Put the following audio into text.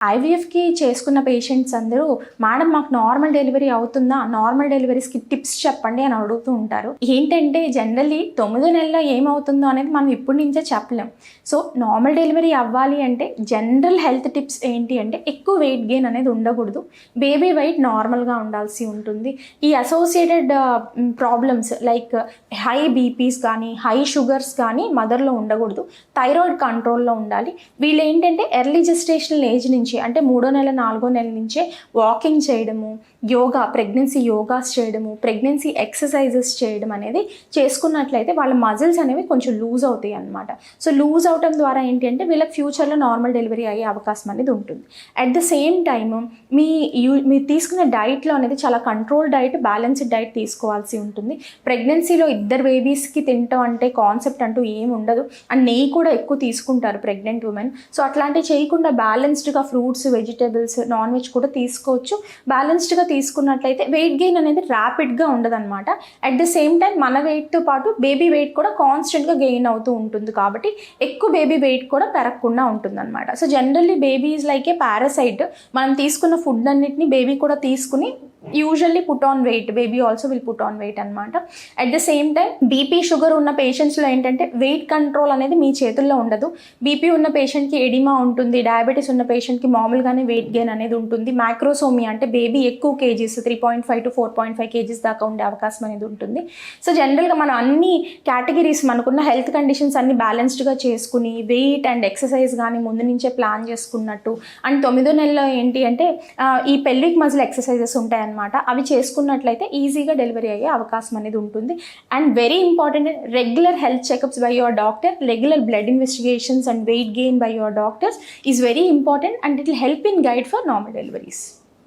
ఐవీఎఫ్‌కి చేసుకున్న పేషెంట్స్ అందరూ మేడం మాకు నార్మల్ డెలివరీ అవుతుందా? నార్మల్ డెలివరీస్‌కి టిప్స్ చెప్పండి అని అడుగుతూ ఉంటారు. ఏంటంటే జనరల్లీ 9 నెలల్లో ఏమవుతుందో అనేది మనం ఇప్పటి నుంచే చెప్పలేం. సో నార్మల్ డెలివరీ అవ్వాలి అంటే జనరల్ హెల్త్ టిప్స్ ఏంటి అంటే ఎక్కువ వెయిట్ గెయిన్ అనేది ఉండకూడదు. బేబీ వెయిట్ నార్మల్‌గా ఉండాల్సి ఉంటుంది. ఈ associated problems like high BPs కానీ, హై షుగర్స్ కానీ మదర్‌లో ఉండకూడదు. థైరాయిడ్ కంట్రోల్‌లో ఉండాలి. వీళ్ళు ఏంటంటే ఎర్లీ జెస్టేషనల్ ఏజ్ నుంచి అంటే 3వ నెల 4వ నెల నుంచే వాకింగ్ చేయడము, యోగా, ప్రెగ్నెన్సీ యోగాస్ చేయడము, ప్రెగ్నెన్సీ ఎక్సర్సైజెస్ చేయడం అనేది చేసుకున్నట్లయితే వాళ్ళ మజిల్స్ అనేవి కొంచెం లూజ్ అవుతాయి అన్నమాట. సో లూజ్ అవటం ద్వారా ఏంటి అంటే వీళ్ళకి ఫ్యూచర్లో నార్మల్ డెలివరీ అయ్యే అవకాశం అనేది ఉంటుంది. అట్ ద సేమ్ టైమ్ మీరు తీసుకునే డైట్లో అనేది చాలా కంట్రోల్ డైట్, బ్యాలెన్స్డ్ డైట్ తీసుకోవాల్సి ఉంటుంది. ప్రెగ్నెన్సీలో 2 బేబీస్కి తింటాం అంటే కాన్సెప్ట్ అంటూ ఏమి ఉండదు. అండ్ నెయ్యి కూడా ఎక్కువ తీసుకుంటారు ప్రెగ్నెంట్ ఉమెన్. సో అట్లాంటివి చేయకుండా బ్యాలెన్స్డ్గా ఫ్రూట్స్, వెజిటేబుల్స్, నాన్ వెజ్ కూడా తీసుకోవచ్చు. బ్యాలెన్స్డ్గా తీసుకున్నట్లయితే వెయిట్ గెయిన్ అనేది ర్యాపిడ్గా ఉండదన్నమాట. అట్ ద సేమ్ టైం మన వెయిట్తో పాటు బేబీ వెయిట్ కూడా కాన్స్టెంట్గా గెయిన్ అవుతూ ఉంటుంది కాబట్టి ఎక్కువ బేబీ వెయిట్ కూడా పెరగకుండా ఉంటుందన్నమాట. So generally baby is like a parasite. మనం తీసుకున్న ఫుడ్ అన్నిటిని బేబీ కూడా తీసుకుని usually put on weight, baby also will put on weight అనమాట. At the same time BP, sugar ఉన్న పేషెంట్స్లో ఏంటంటే వెయిట్ కంట్రోల్ అనేది మీ చేతుల్లో ఉండదు. బీపీ ఉన్న పేషెంట్కి ఎడిమా ఉంటుంది, డయాబెటీస్ ఉన్న పేషెంట్కి మామూలుగానే వెయిట్ గెయిన్ అనేది ఉంటుంది. మ్యాక్రోసోమియా అంటే బేబీ ఎక్కువ కేజీస్ 3.5 to 4.5 కేజీస్ దాకా ఉండే అవకాశం అనేది ఉంటుంది. సో జనరల్గా మనం అన్ని కేటగిరీస్, మనకున్న హెల్త్ కండిషన్స్ అన్ని బ్యాలెన్స్డ్గా చేసుకుని వెయిట్ అండ్ ఎక్సర్సైజ్ కానీ ముందు నుంచే ప్లాన్ చేసుకున్నట్టు, అండ్ 9వ నెలలో ఏంటి అంటే ఈ పెల్విక్ మజిల్ ఎక్సర్సైజెస్ ఉంటాయి అనమాట. అవి చేసుకున్నట్లయితే ఈజీగా డెలివరీ అయ్యే అవకాశం అనేది ఉంటుంది. And very important, regular health checkups by your doctor, regular blood investigations and weight gain by your doctors is very important and it will help in guide for normal deliveries.